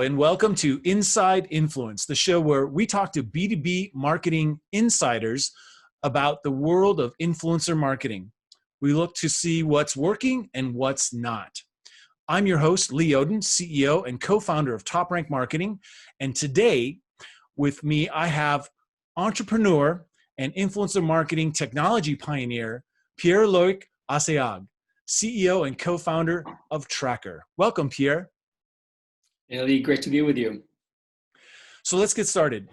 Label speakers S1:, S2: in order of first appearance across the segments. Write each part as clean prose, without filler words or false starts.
S1: Hello, and welcome to Inside Influence, the show where we talk to B2B marketing insiders about the world of influencer marketing. We look to see what's working and what's not. I'm your host, Lee Odden, CEO and co-founder of TopRank Marketing. And today with me, I have entrepreneur and influencer marketing technology pioneer, Pierre-Loic Assayag, CEO and co-founder of Traackr. Welcome, Pierre.
S2: Hey, Lee, great to be with you.
S1: So let's get started.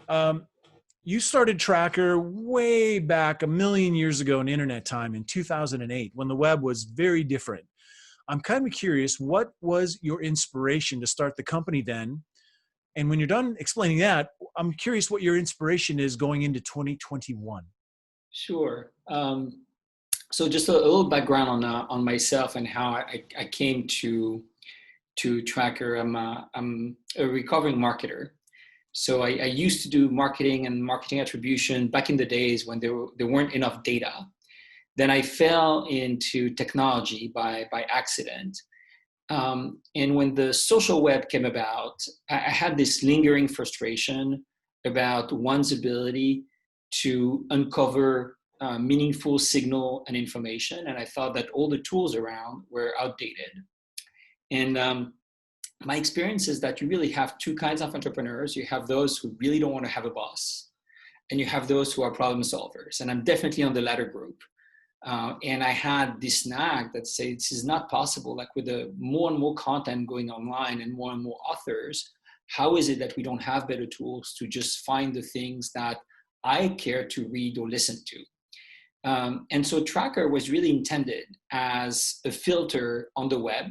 S1: You started Traackr way back a million years ago in internet time in 2008 when the web was very different. I'm kind of curious, what was your inspiration to start the company then? And when you're done explaining that, I'm curious what your inspiration is going into 2021.
S2: Sure. So just a little background on myself and how I came to Traackr. I'm a recovering marketer. So I used to do marketing and marketing attribution back in the days when there weren't enough data. Then I fell into technology by accident. And when the social web came about, I had this lingering frustration about one's ability to uncover meaningful signal and information. And I thought that all the tools around were outdated. And my experience is that you really have two kinds of entrepreneurs. You have those who really don't want to have a boss, and you have those who are problem solvers. And I'm definitely on the latter group. And I had this snag that said, this is not possible. Like with the more and more content going online and more authors, how is it that we don't have better tools to just find the things that I care to read or listen to? And so Traackr was really intended as a filter on the web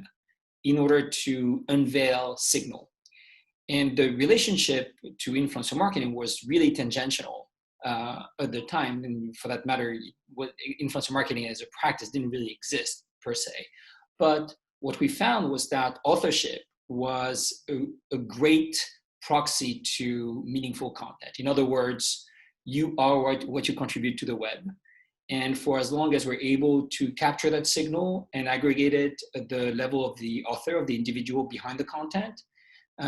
S2: in order to unveil signal. And the relationship to influencer marketing was really tangential at the time. And for that matter, what influencer marketing as a practice didn't really exist per se. But what we found was that authorship was a great proxy to meaningful content. In other words, you are what you contribute to the web. And for as long as we're able to capture that signal and aggregate it at the level of the author, of the individual behind the content,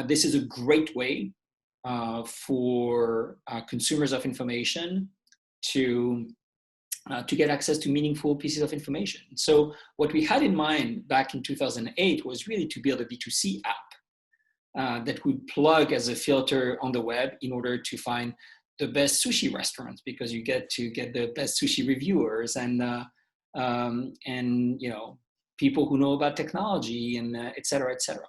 S2: this is a great way for consumers of information to get access to meaningful pieces of information. So what we had in mind back in 2008 was really to build a B2C app that would plug as a filter on the web in order to find the best sushi restaurants, because you get to get the best sushi reviewers and people who know about technology and et cetera, et cetera.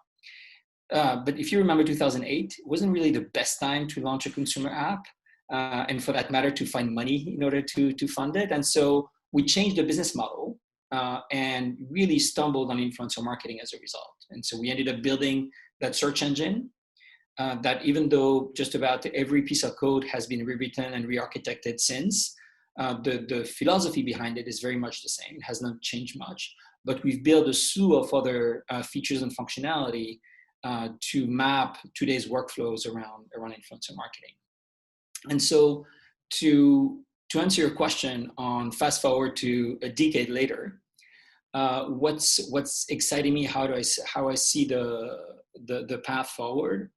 S2: But if you remember 2008, it wasn't really the best time to launch a consumer app, and for that matter, to find money in order to fund it. And so we changed the business model and really stumbled on influencer marketing as a result. And so we ended up building that search engine that, even though just about every piece of code has been rewritten and re-architected since, the philosophy behind it is very much the same. It has not changed much, but we've built a slew of other features and functionality to map today's workflows around influencer marketing. And so to answer your question on fast forward to a decade later, what's exciting me, how I see the path forward.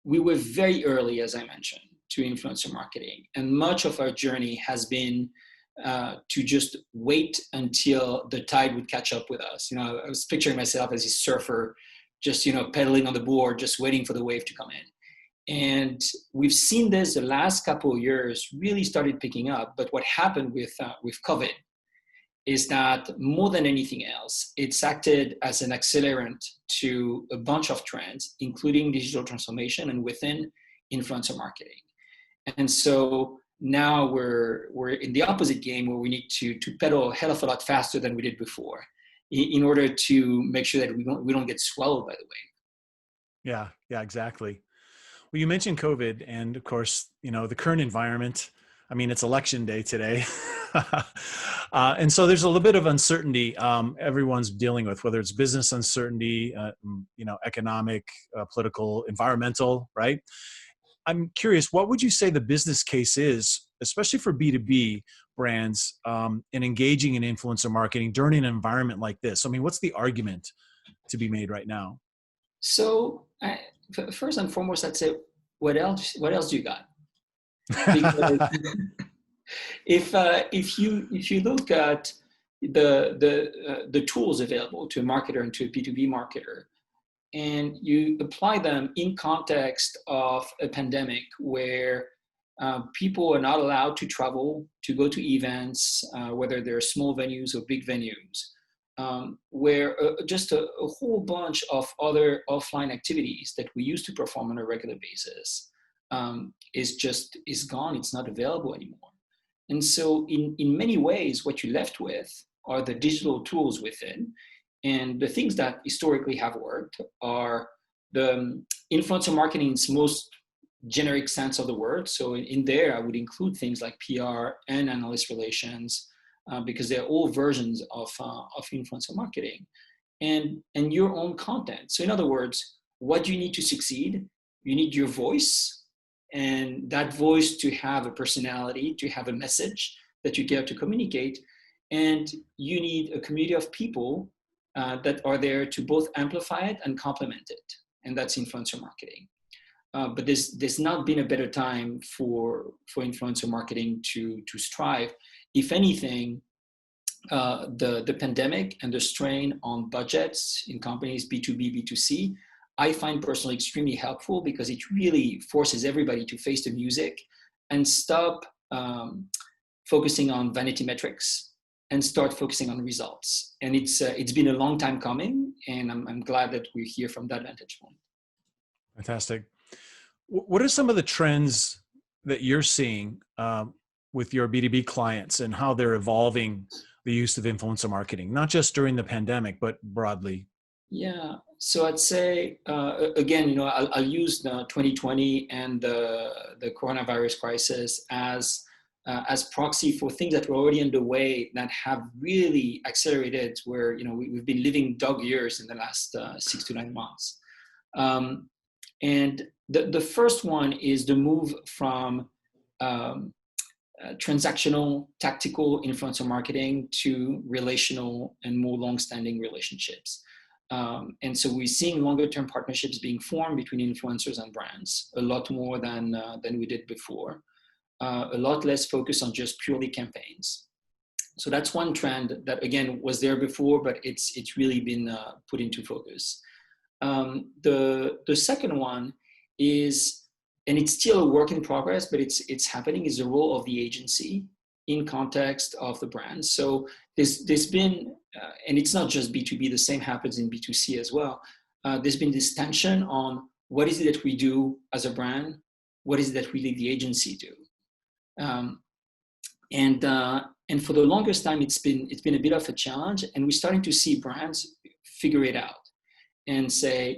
S2: We were very early, as I mentioned, to influencer marketing. And much of our journey has been to just wait until the tide would catch up with us. You know, I was picturing myself as a surfer, just, pedaling on the board, just waiting for the wave to come in. And we've seen this the last couple of years really started picking up. But what happened with COVID is that more than anything else, it's acted as an accelerant to a bunch of trends, including digital transformation and within influencer marketing. And so now we're in the opposite game, where we need to pedal a hell of a lot faster than we did before in order to make sure that we don't get swallowed by the wave.
S1: Yeah, exactly. Well, you mentioned COVID, and of course, the current environment. I mean, it's election day today. And so there's a little bit of uncertainty everyone's dealing with, whether it's business uncertainty, economic, political, environmental, right? I'm curious, what would you say the business case is, especially for B2B brands, in engaging in influencer marketing during an environment like this? I mean, what's the argument to be made right now?
S2: So first and foremost, I'd say, what else do you got? Because if you look at the tools available to a marketer and to a B2B marketer, and you apply them in context of a pandemic where people are not allowed to travel, to go to events, whether they're small venues or big venues, where just a whole bunch of other offline activities that we used to perform on a regular basis is gone. It's not available anymore. And so in many ways, what you're left with are the digital tools within. And the things that historically have worked are the influencer marketing's most generic sense of the word. So in there, I would include things like PR and analyst relations, because they're all versions of influencer marketing, and your own content. So in other words, what do you need to succeed? You need your voice, and that voice to have a personality, to have a message that you care to communicate. And you need a community of people that are there to both amplify it and complement it. And that's influencer marketing. But there's not been a better time for influencer marketing to strive. If anything, the pandemic and the strain on budgets in companies, B2B, B2C, I find personally extremely helpful, because it really forces everybody to face the music and stop focusing on vanity metrics and start focusing on results. And it's been a long time coming, and I'm glad that we're here from that vantage point.
S1: Fantastic. What are some of the trends that you're seeing with your B2B clients and how they're evolving the use of influencer marketing, not just during the pandemic, but broadly?
S2: Yeah, so I'd say, again, I'll use the 2020 and the coronavirus crisis as proxy for things that were already underway that have really accelerated, where we've been living dog years in the last 6 to 9 months. And the first one is the move from transactional, tactical influencer marketing to relational and more long-standing relationships. And so we're seeing longer-term partnerships being formed between influencers and brands, a lot more than we did before. A lot less focus on just purely campaigns. So that's one trend that, again, was there before, but it's really been put into focus. The second one is, and it's still a work in progress, but it's happening, is the role of the agency in context of the brand. So there's been, and it's not just B2B, the same happens in B2C as well. There's been this tension on what is it that we do as a brand, what is it that we let the agency do. And for the longest time, it's been a bit of a challenge, and we're starting to see brands figure it out and say,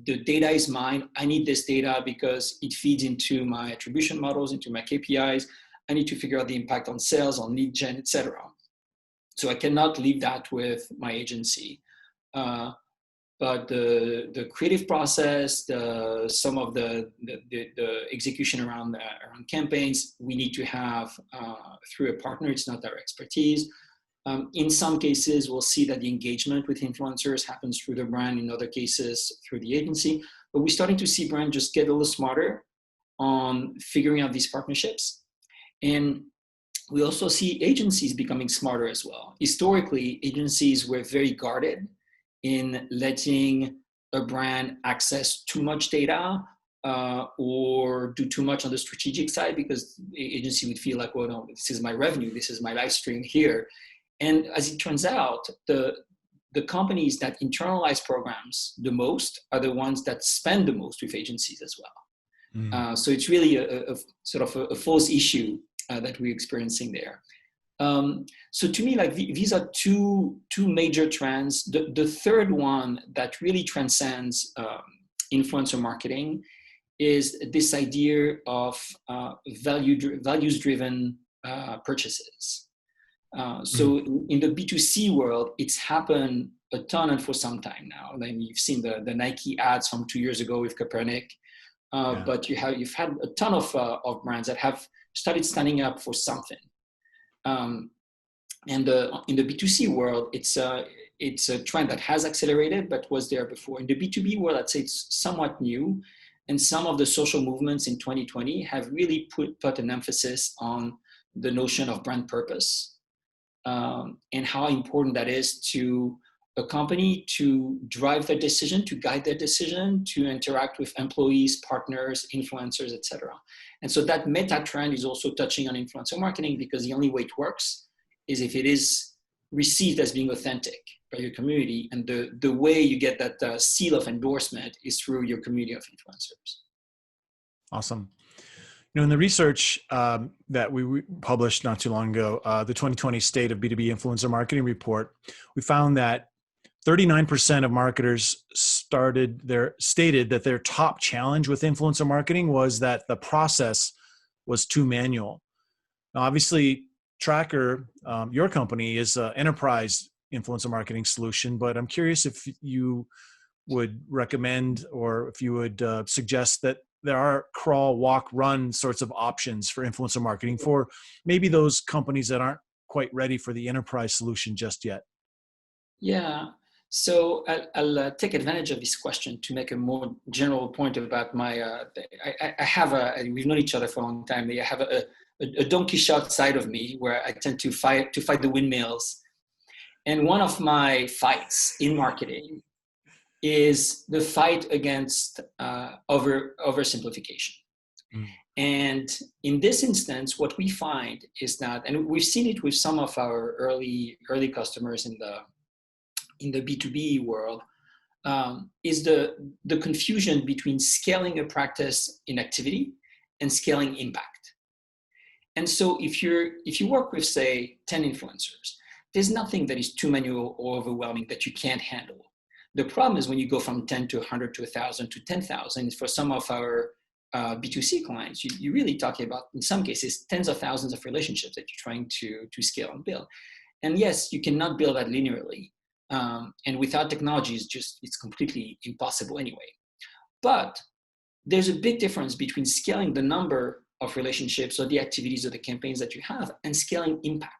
S2: the data is mine. I need this data because it feeds into my attribution models, into my KPIs. I need to figure out the impact on sales, on lead gen, etc. So I cannot leave that with my agency. But the creative process, some of the execution around campaigns, we need to have through a partner. It's not our expertise. In some cases, we'll see that the engagement with influencers happens through the brand. In other cases, through the agency. But we're starting to see brands just get a little smarter on figuring out these partnerships. And we also see agencies becoming smarter as well. Historically, agencies were very guarded in letting a brand access too much data or do too much on the strategic side, because the agency would feel like, well, no, this is my revenue, this is my live stream here. And as it turns out, the companies that internalize programs the most are the ones that spend the most with agencies as well. So it's really a sort of a false issue that we're experiencing there. So to me, like these are two major trends. The third one that really transcends influencer marketing is this idea of values-driven purchases. So in the B2C world, it's happened a ton and for some time now. I mean, you've seen the Nike ads from 2 years ago with Kaepernick, but you've had a ton of brands that have started standing up for something. And in the B2C world, it's a trend that has accelerated, but was there before. In the B2B world, I'd say it's somewhat new. And some of the social movements in 2020 have really put an emphasis on the notion of brand purpose, and how important that is to a company to drive their decision, to guide their decision, to interact with employees, partners, influencers, etc. And so that meta trend is also touching on influencer marketing, because the only way it works is if it is received as being authentic by your community. And the way you get that seal of endorsement is through your community of influencers.
S1: Awesome. In the research that we published not too long ago, the 2020 State of B2B Influencer Marketing Report, we found that 39% of marketers stated that their top challenge with influencer marketing was that the process was too manual. Now, obviously, Traackr, your company, is an enterprise influencer marketing solution, but I'm curious if you would recommend, or if you would suggest that there are crawl, walk, run sorts of options for influencer marketing for maybe those companies that aren't quite ready for the enterprise solution just yet.
S2: Yeah. So I'll take advantage of this question to make a more general point about my, we've known each other for a long time. I have a Don Quixote side of me where I tend to fight the windmills. And one of my fights in marketing is the fight against oversimplification. And in this instance, what we find is that, and we've seen it with some of our early customers in the B2B world, is the confusion between scaling a practice in activity and scaling impact. And so if you work with, say, 10 influencers, there's nothing that is too manual or overwhelming that you can't handle. The problem is when you go from 10 to 100 to 1,000 to 10,000, for some of our B2C clients, you're really talking about, in some cases, tens of thousands of relationships that you're trying to scale and build. And yes, you cannot build that linearly. And without technology, it's completely impossible anyway. But there's a big difference between scaling the number of relationships or the activities or the campaigns that you have and scaling impact.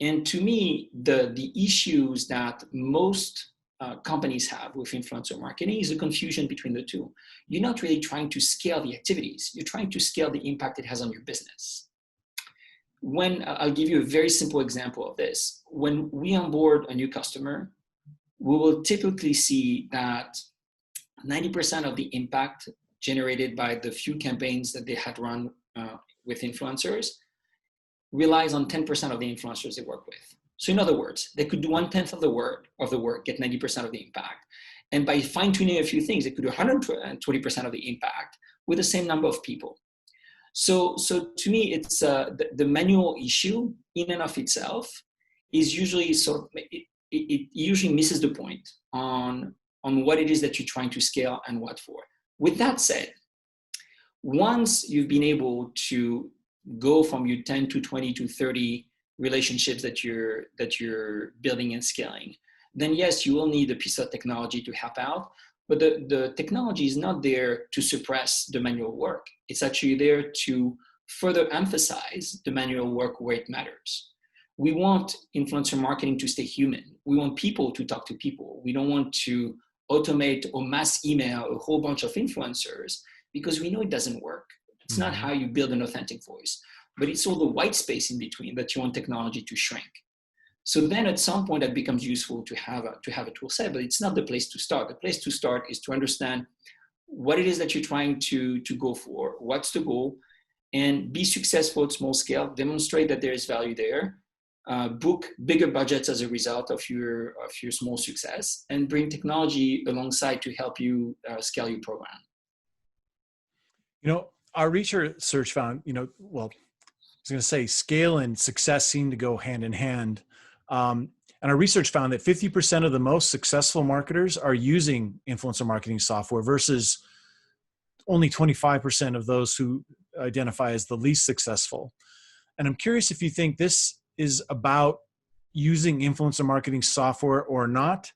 S2: And to me, the issues that most companies have with influencer marketing is a confusion between the two. You're not really trying to scale the activities. You're trying to scale the impact it has on your business. I'll give you a very simple example of this. When we onboard a new customer, we will typically see that 90% of the impact generated by the few campaigns that they had run with influencers relies on 10% of the influencers they work with. So in other words, they could do 1/10 of the work, get 90% of the impact. And by fine-tuning a few things, they could do 120% of the impact with the same number of people. So to me, it's the manual issue in and of itself is usually it usually misses the point on what it is that you're trying to scale and what for. With that said, once you've been able to go from your 10 to 20 to 30 relationships that you're building and scaling, then yes, you will need a piece of technology to help out. But the technology is not there to suppress the manual work. It's actually there to further emphasize the manual work where it matters. We want influencer marketing to stay human. We want people to talk to people. We don't want to automate or mass email a whole bunch of influencers because we know it doesn't work. It's not how you build an authentic voice, but it's all the white space in between that you want technology to shrink. So then at some point that becomes useful to have a tool set, but it's not the place to start. The place to start is to understand what it is that you're trying to go for, what's the goal, and be successful at small scale, demonstrate that there is value there, book bigger budgets as a result of your small success, and bring technology alongside to help you scale your program.
S1: Our research found, I was going to say scale and success seem to go hand in hand. And our research found that 50% of the most successful marketers are using influencer marketing software versus only 25% of those who identify as the least successful. And I'm curious if you think this is about using influencer marketing software or not,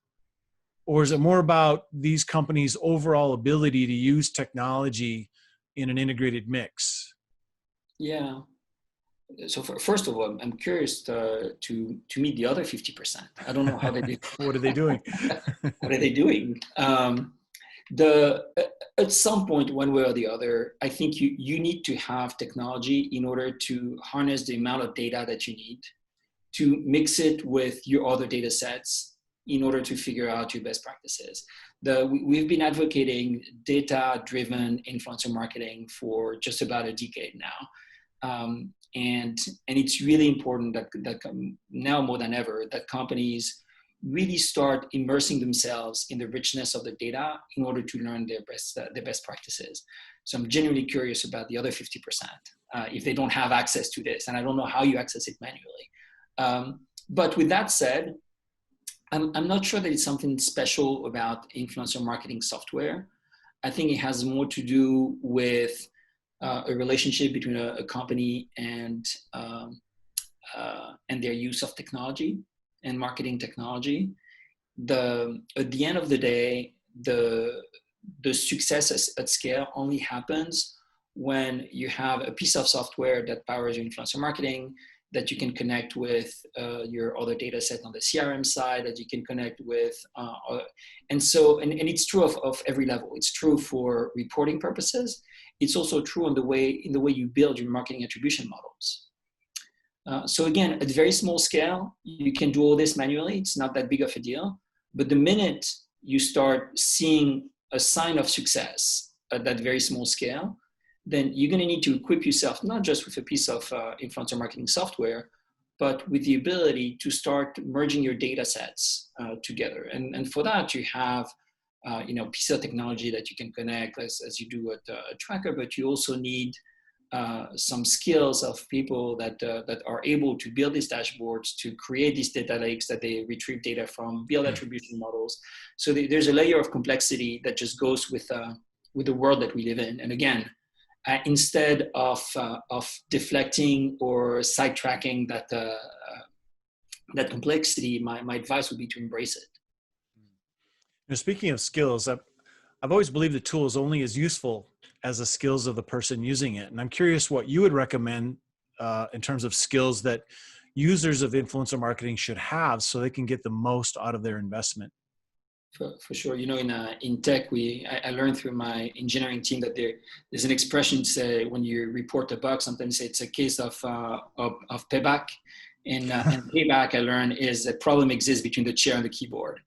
S1: or is it more about these companies' overall ability to use technology in an integrated mix?
S2: Yeah. So first of all, I'm curious to meet the other 50%. I don't know how they do.
S1: What are they doing?
S2: What are they doing? The At some point, one way or the other, I think you need to have technology in order to harness the amount of data that you need, to mix it with your other data sets in order to figure out your best practices. We've been advocating data-driven influencer marketing for just about a decade now. And it's really important that now more than ever, that companies really start immersing themselves in the richness of the data in order to learn their best practices. So I'm genuinely curious about the other 50%, if they don't have access to this, and I don't know how you access it manually. But with that said, I'm not sure that it's something special about influencer marketing software. I think it has more to do with a relationship between a company and their use of technology and marketing technology. At the end of the day, the success at scale only happens when you have a piece of software that powers your influencer marketing, that you can connect with your other data set on the CRM side, that you can connect with, and it's true of every level. It's true for reporting purposes. It's also true in the way you build your marketing attribution models. So again, at very small scale, you can do all this manually. It's not that big of a deal. But the minute you start seeing a sign of success at that very small scale, then you're going to need to equip yourself not just with a piece of influencer marketing software, but with the ability to start merging your data sets together. And for that, you have piece of technology that you can connect as you do at Traackr, but you also need some skills of people that are able to build these dashboards, to create these data lakes that they retrieve data from, build attribution models. So there's a layer of complexity that just goes with the world that we live in. And again, instead of deflecting or sidetracking that complexity, my advice would be to embrace it.
S1: Now, speaking of skills, I've always believed the tool is only as useful as the skills of the person using it. And I'm curious what you would recommend in terms of skills that users of influencer marketing should have so they can get the most out of their investment.
S2: For sure. In tech, I learned through my engineering team that there's an expression, say, when you report a bug, sometimes it's a case of payback. And payback, I learned, is a problem exists between the chair and the keyboard.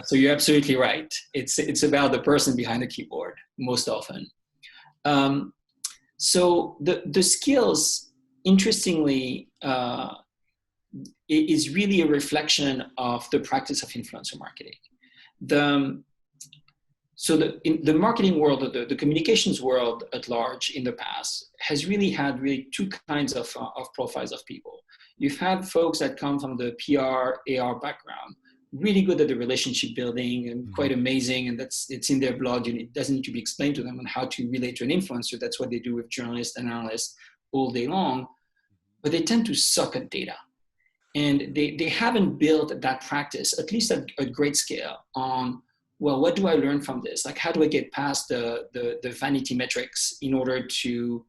S2: So you're absolutely right. It's about the person behind the keyboard most often. So the skills, interestingly, is really a reflection of the practice of influencer marketing. In the marketing world, the communications world at large in the past has really had two kinds of profiles of people. You've had folks that come from the PR, AR background, really good at the relationship building and quite amazing, and it's in their blood. It doesn't need to be explained to them on how to relate to an influencer. That's what they do with journalists and analysts all day long. But they tend to suck at data. And they haven't built that practice, at least at great scale, on, well, what do I learn from this? Like, how do I get past the vanity metrics in order to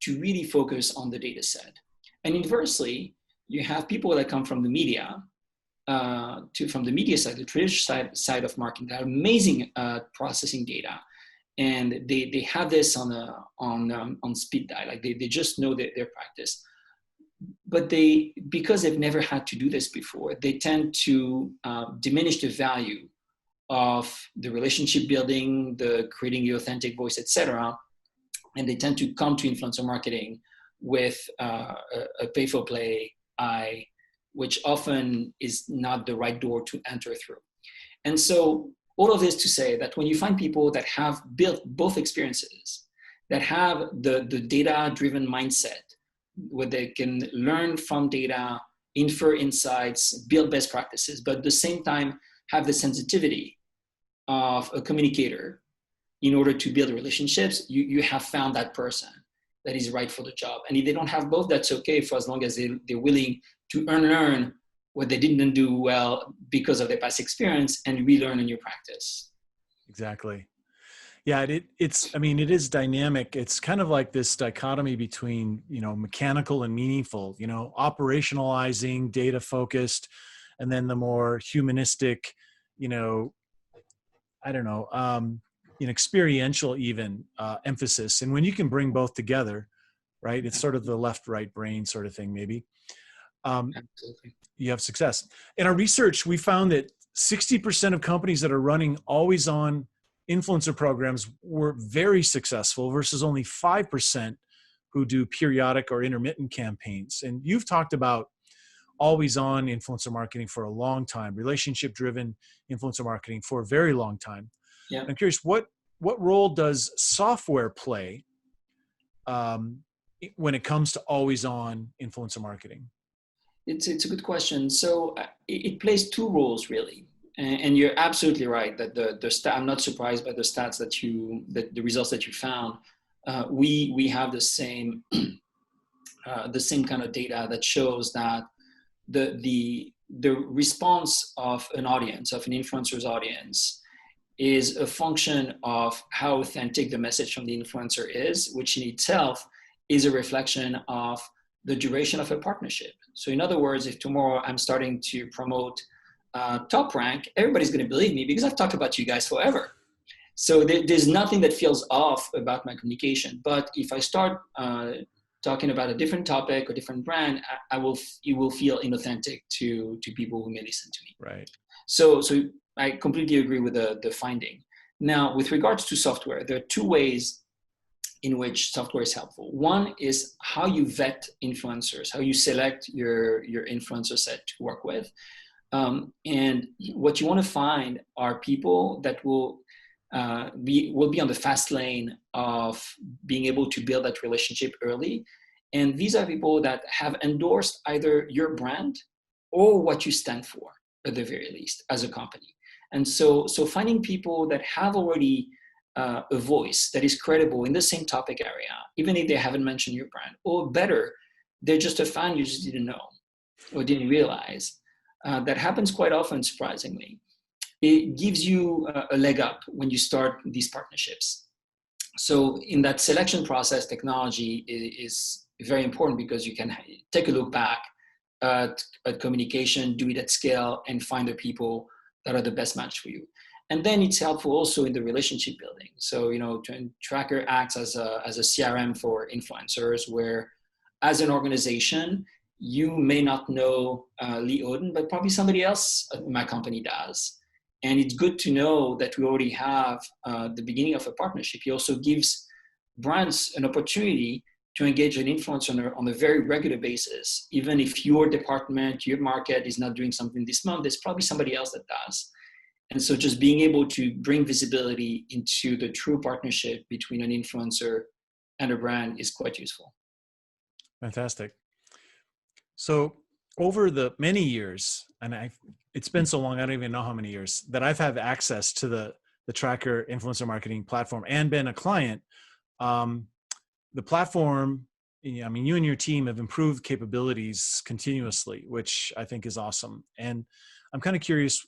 S2: really focus on the data set? And inversely, you have people that come from the media, from the media side, the traditional side of marketing, that are amazing at processing data. And they have this on speed dial, like they just know their practice. But because they've never had to do this before, they tend to diminish the value of the relationship building, the creating the authentic voice, etc. And they tend to come to influencer marketing with a pay-for-play eye, which often is not the right door to enter through. And so all of this to say that when you find people that have built both experiences, that have the data-driven mindset, where they can learn from data, infer insights, build best practices, but at the same time have the sensitivity of a communicator in order to build relationships, you have found that person that is right for the job. And if they don't have both, that's okay, for as long as they're willing to unlearn what they didn't do well because of their past experience and relearn a new practice.
S1: Exactly. Yeah, it's, I mean, it is dynamic. It's kind of like this dichotomy between, mechanical and meaningful, operationalizing, data focused, and then the more humanistic, you know, I don't know, experiential even emphasis. And when you can bring both together, right, it's sort of the left, right brain sort of thing, maybe.
S2: Absolutely.
S1: You have success. In our research, we found that 60% of companies that are running always on influencer programs were very successful versus only 5% who do periodic or intermittent campaigns. And you've talked about always on influencer marketing for a long time, relationship driven influencer marketing for a very long time.
S2: Yeah.
S1: And I'm curious, what role does software play when it comes to always on influencer marketing?
S2: It's a good question. So it plays two roles really, and you're absolutely right that I'm not surprised by the stats that the results that you found. We have the same kind of data that shows that the response of an audience, of an influencer's audience, is a function of how authentic the message from the influencer is, which in itself is a reflection of the duration of a partnership. So in other words, if tomorrow I'm starting to promote TopRank, everybody's going to believe me because I've talked about you guys forever. So there's nothing that feels off about my communication. But if I start talking about a different topic or different brand, it will feel inauthentic to people who may listen to me.
S1: Right.
S2: So I completely agree with the finding. Now, with regards to software, there are two ways in which software is helpful. One is how you vet influencers, how you select your influencer set to work with. And what you want to find are people that will be on the fast lane of being able to build that relationship early. And these are people that have endorsed either your brand or what you stand for, at the very least, as a company. And so finding people that have already a voice that is credible in the same topic area, even if they haven't mentioned your brand, or better, they're just a fan you just didn't know or didn't realize. That happens quite often, surprisingly. It gives you a leg up when you start these partnerships. So in that selection process, technology is very important because you can take a look back at communication, do it at scale, and find the people that are the best match for you. And then it's helpful also in the relationship building. So, Traackr acts as a CRM for influencers, where as an organization, you may not know Lee Odden, but probably somebody else at my company does. And it's good to know that we already have the beginning of a partnership. It also gives brands an opportunity to engage an influencer on a very regular basis. Even if your department, your market is not doing something this month, there's probably somebody else that does. And so just being able to bring visibility into the true partnership between an influencer and a brand is quite useful.
S1: Fantastic. So over the many years, and it's been so long, I don't even know how many years, that I've had access to the Traackr influencer marketing platform and been a client, the platform, I mean, you and your team have improved capabilities continuously, which I think is awesome. And I'm kind of curious,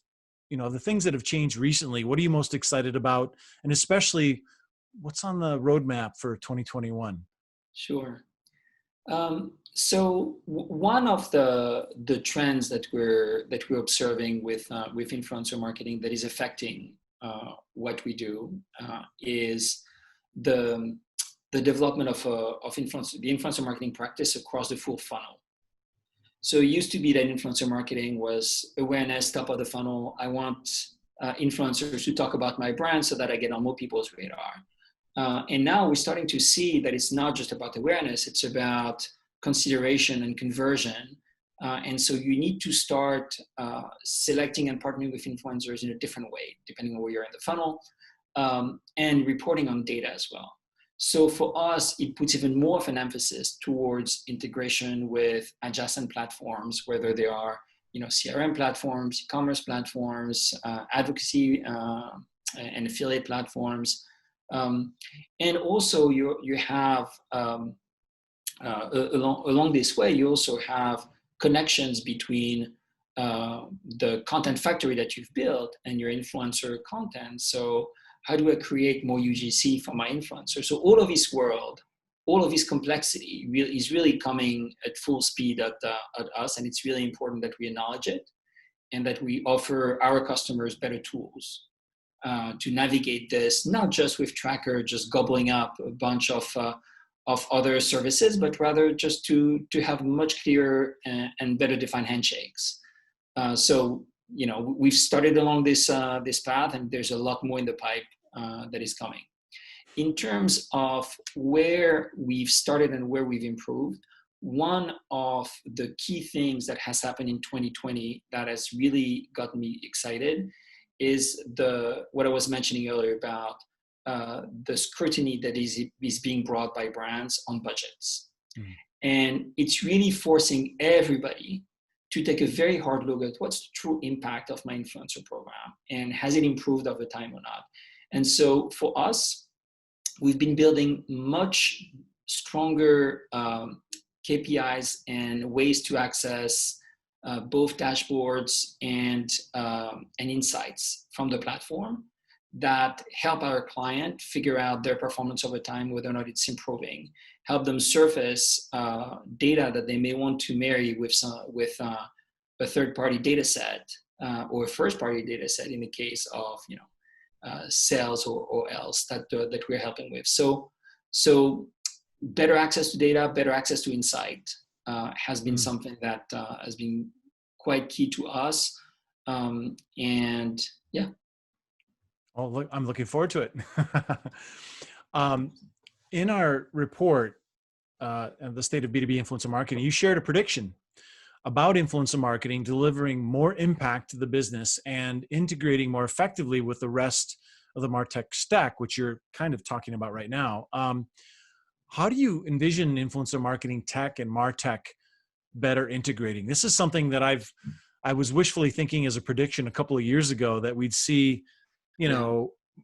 S1: the things that have changed recently, what are you most excited about? And especially what's on the roadmap for 2021?
S2: Sure. So one of the trends that we're observing with influencer marketing that is affecting what we do is the development of the influencer marketing practice across the full funnel. So it used to be that influencer marketing was awareness, top of the funnel. I want influencers to talk about my brand so that I get on more people's radar. And now we're starting to see that it's not just about awareness, it's about consideration and conversion. And so you need to start selecting and partnering with influencers in a different way, depending on where you're in the funnel, and reporting on data as well. So for us, it puts even more of an emphasis towards integration with adjacent platforms, whether they are, CRM platforms, e-commerce platforms, advocacy and affiliate platforms. And also you have, along this way, you also have connections between the content factory that you've built and your influencer content. So How do I create more UGC for my influencer? So all of this world, all of this complexity is really coming at full speed at us, and it's really important that we acknowledge it and that we offer our customers better tools to navigate this, not just with Traackr just gobbling up a bunch of other services, but rather just to have much clearer and better defined handshakes. So we've started along this path, and there's a lot more in the pipe that is coming. In terms of where we've started and where we've improved, one of the key things that has happened in 2020 that has really gotten me excited is what I was mentioning earlier about the scrutiny that is being brought by brands on budgets. Mm-hmm. And it's really forcing everybody to take a very hard look at what's the true impact of my influencer program, and has it improved over time or not. And so for us, we've been building much stronger KPIs and ways to access both dashboards and insights from the platform that help our client figure out their performance over time, whether or not it's improving, help them surface data that they may want to marry with a third-party data set or a first-party data set in the case of sales or else that we're helping with. So better access to data, better access to insight has been something that has been quite key to us. And yeah.
S1: Oh, look, I'm looking forward to it. In our report, the state of B2B influencer marketing, you shared a prediction about influencer marketing delivering more impact to the business and integrating more effectively with the rest of the martech stack, which you're kind of talking about right now. How do you envision influencer marketing tech and martech better integrating? This is something that I was wishfully thinking as a prediction a couple of years ago, that we'd see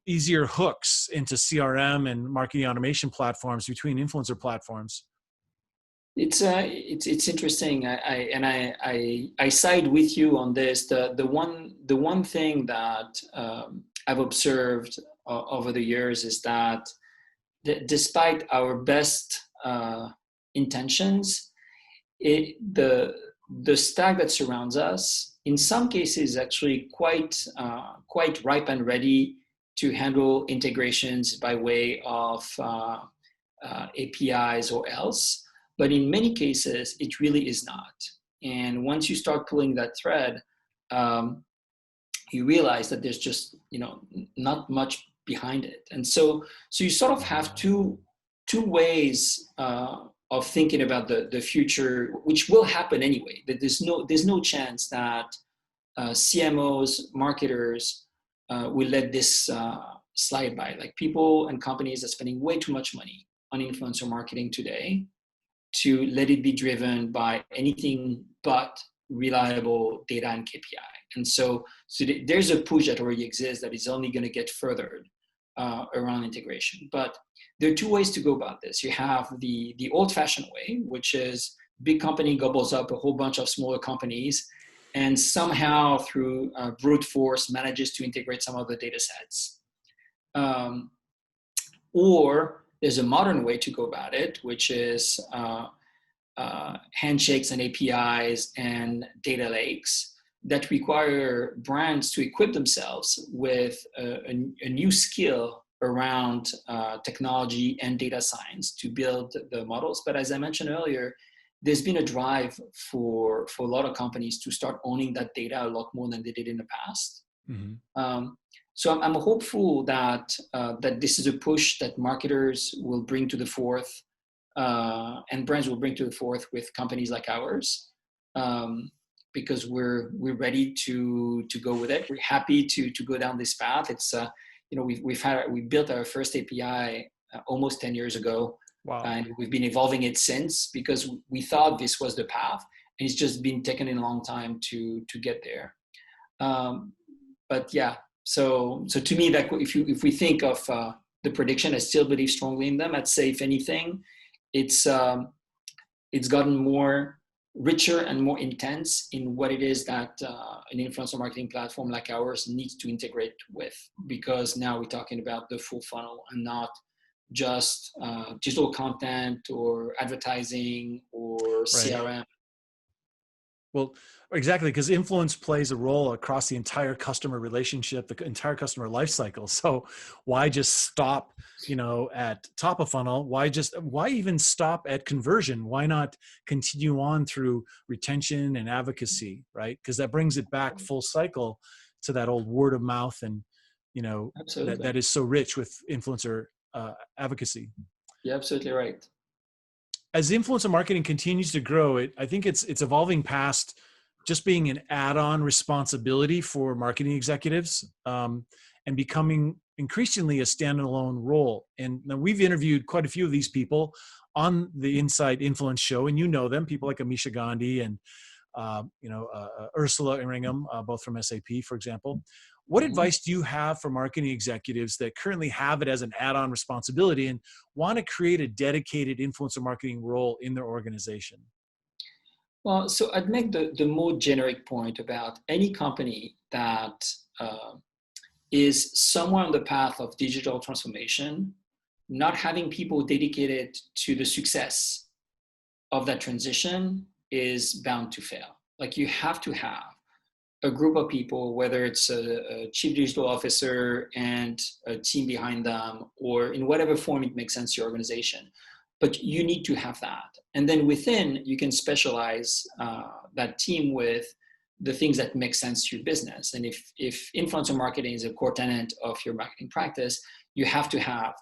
S1: easier hooks into CRM and marketing automation platforms between influencer platforms.
S2: It's interesting. I side with you on this. The one thing that I've observed over the years is that despite our best intentions, the stack that surrounds us, in some cases, is actually quite ripe and ready to handle integrations by way of APIs or else. But in many cases, it really is not. And once you start pulling that thread, you realize that there's just not much behind it. And so you sort of have two ways of thinking about the future, which will happen anyway. That there's no chance that CMOs, marketers will let this slide by. Like, people and companies are spending way too much money on influencer marketing today to let it be driven by anything but reliable data and KPI. And so there's a push that already exists that is only going to get furthered around integration. But there are two ways to go about this. You have the old-fashioned way, which is big company gobbles up a whole bunch of smaller companies and somehow through brute force manages to integrate some of the data sets. Or there's a modern way to go about it, which is handshakes and APIs and data lakes that require brands to equip themselves with a new skill around technology and data science to build the models. But as I mentioned earlier, there's been a drive for a lot of companies to start owning that data a lot more than they did in the past. Mm-hmm. So I'm hopeful that this is a push that marketers will bring to the forth and brands will bring to the forth with companies like ours, because we're ready to go with it. We're happy to go down this path. It's we built our first API almost 10 years ago. Wow. And we've been evolving it since, because we thought this was the path, and it's just been taken a long time to get there. But yeah, so to me, that if we think of the prediction, I still believe strongly in them. I'd say, if anything, it's gotten more richer and more intense in what it is that an influencer marketing platform like ours needs to integrate with, because now we're talking about the full funnel and not just digital content or advertising or
S1: Right.
S2: CRM.
S1: Well, exactly, because influence plays a role across the entire customer relationship, the entire customer life cycle. So why just stop, at top of funnel? Why even stop at conversion? Why not continue on through retention and advocacy, right? Because that brings it back full cycle to that old word of mouth, and
S2: Absolutely.
S1: that is so rich with influencer advocacy.
S2: You're absolutely right.
S1: As influencer marketing continues to grow, I think it's evolving past just being an add-on responsibility for marketing executives, and becoming increasingly a standalone role. And now we've interviewed quite a few of these people on the Inside Influence show, and them, people like Amisha Gandhi and Ursula Inringham, both from SAP, for example. What advice do you have for marketing executives that currently have it as an add-on responsibility and want to create a dedicated influencer marketing role in their organization?
S2: Well, so I'd make the more generic point about any company that is somewhere on the path of digital transformation, not having people dedicated to the success of that transition is bound to fail. Like, you have to have a group of people, whether it's a chief digital officer and a team behind them, or in whatever form it makes sense to your organization. But you need to have that. And then within, you can specialize that team with the things that make sense to your business. And if influencer marketing is a core tenet of your marketing practice, you have to have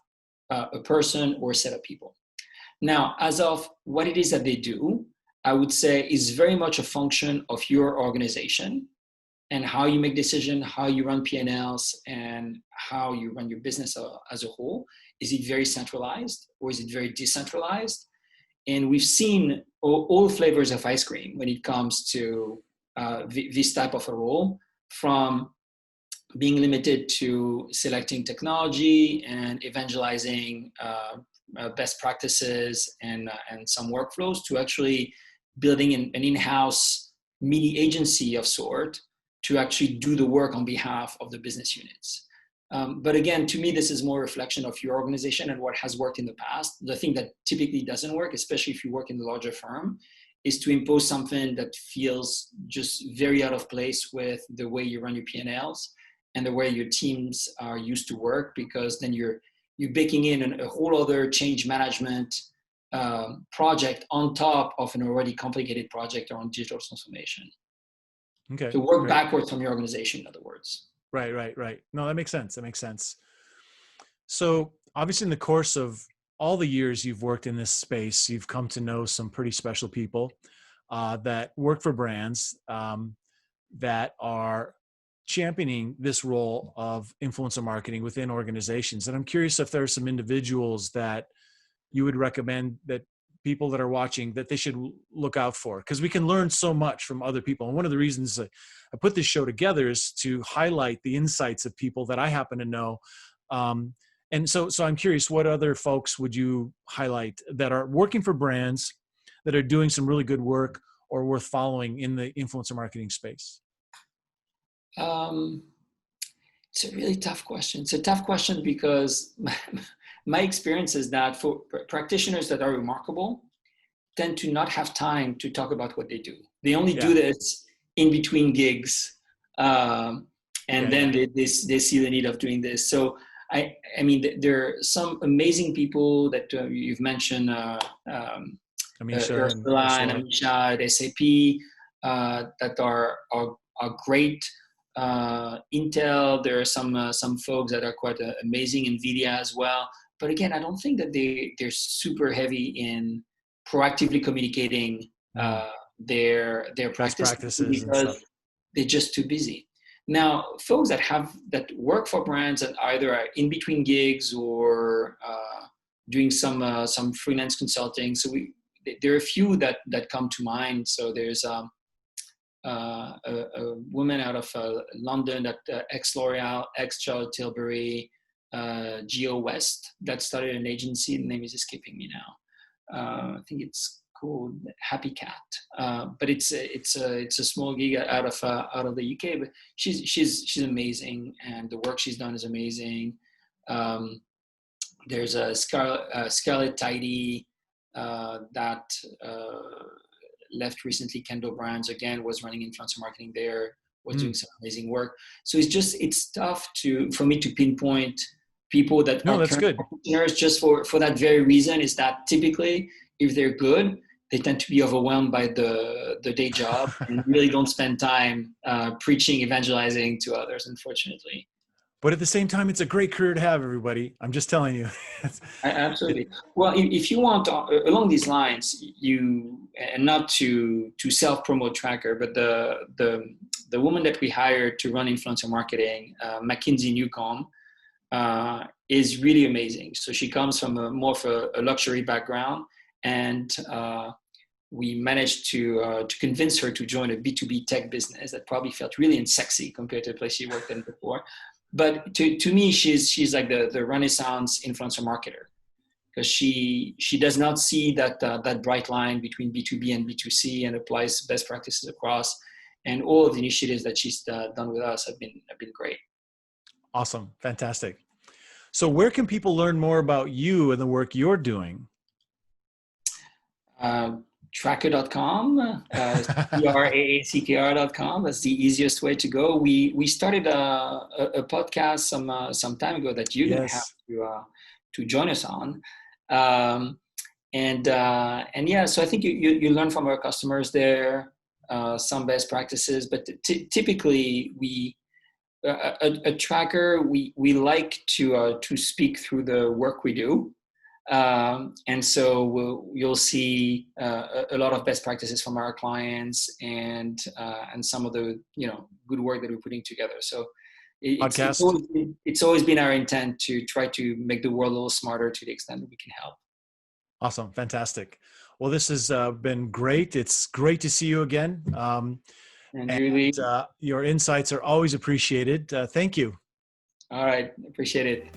S2: a person or a set of people. Now, as of what it is that they do, I would say is very much a function of your organization and how you make decisions, how you run P&Ls, and how you run your business as a whole. Is it very centralized or is it very decentralized? And we've seen all flavors of ice cream when it comes to this type of a role, from being limited to selecting technology and evangelizing best practices and some workflows, to actually building an in-house mini agency of sort to actually do the work on behalf of the business units. But again, to me, this is more a reflection of your organization and what has worked in the past. The thing that typically doesn't work, especially if you work in a larger firm, is to impose something that feels just very out of place with the way you run your P&Ls and the way your teams are used to work, because then you're baking in a whole other change management project on top of an already complicated project around digital transformation.
S1: Okay.
S2: To work backwards from your organization, in other words.
S1: Right. No, that makes sense. So obviously in the course of all the years you've worked in this space, you've come to know some pretty special people that work for brands that are championing this role of influencer marketing within organizations. And I'm curious if there are some individuals that you would recommend that people that are watching that they should look out for, because we can learn so much from other people. And one of the reasons I put this show together is to highlight the insights of people that I happen to know. And so I'm curious, what other folks would you highlight that are working for brands that are doing some really good work or worth following in the influencer marketing space?
S2: It's a really tough question. It's a tough question because my experience is that for practitioners that are remarkable tend to not have time to talk about what they do. They only do this in between gigs. Then they see the need of doing this. So I mean, there are some amazing people that you've mentioned, Ursula and Amisha at SAP, that are great. Intel, there are some folks that are quite amazing, NVIDIA as well. But again, I don't think that they're super heavy in proactively communicating their practices because they're just too busy. Now, folks that work for brands and either are in between gigs or doing some freelance consulting. So there are a few that come to mind. So there's a woman out of London, that ex-L'Oreal, ex-Charlotte Tilbury, Geo West, that started an agency. The name is escaping me now. I think it's called Happy Cat, but it's a small gig out of the UK. But she's amazing, and the work she's done is amazing. There's a Scarlett Tidy that left recently. Kendall Brands again was running influencer marketing there, was doing some amazing work. So it's tough for me to pinpoint people that are
S1: that's good.
S2: entrepreneurs just for that very reason, is that typically if they're good, they tend to be overwhelmed by the day job and really don't spend time preaching, evangelizing to others, unfortunately.
S1: But at the same time, it's a great career to have, everybody. I'm just telling you.
S2: Absolutely. Well, if you want, along these lines, and not to self-promote Traackr, but the woman that we hired to run influencer marketing, Mackenzie Newcomb, is really amazing. So she comes from more of a luxury background, and we managed to convince her to join a B2B tech business that probably felt really unsexy compared to the place she worked in before. But to me, she's like the Renaissance influencer marketer, because she does not see that bright line between B2B and B2C and applies best practices across. And all of the initiatives that she's done with us have been great.
S1: Awesome. Fantastic. So where can people learn more about you and the work you're doing?
S2: Traackr.com, Traackr.com. That's the easiest way to go. We started a podcast some time ago that you didn't have to join us on. And yeah, so I think you learn from our customers there, some best practices, but typically a Traackr, we like to speak through the work we do. And so you'll see a lot of best practices from our clients and some of the good work that we're putting together. So it's always been our intent to try to make the world a little smarter to the extent that we can help.
S1: Awesome, fantastic. Well, this has been great. It's great to see you again. And your insights are always appreciated. Thank you.
S2: All right, appreciate it.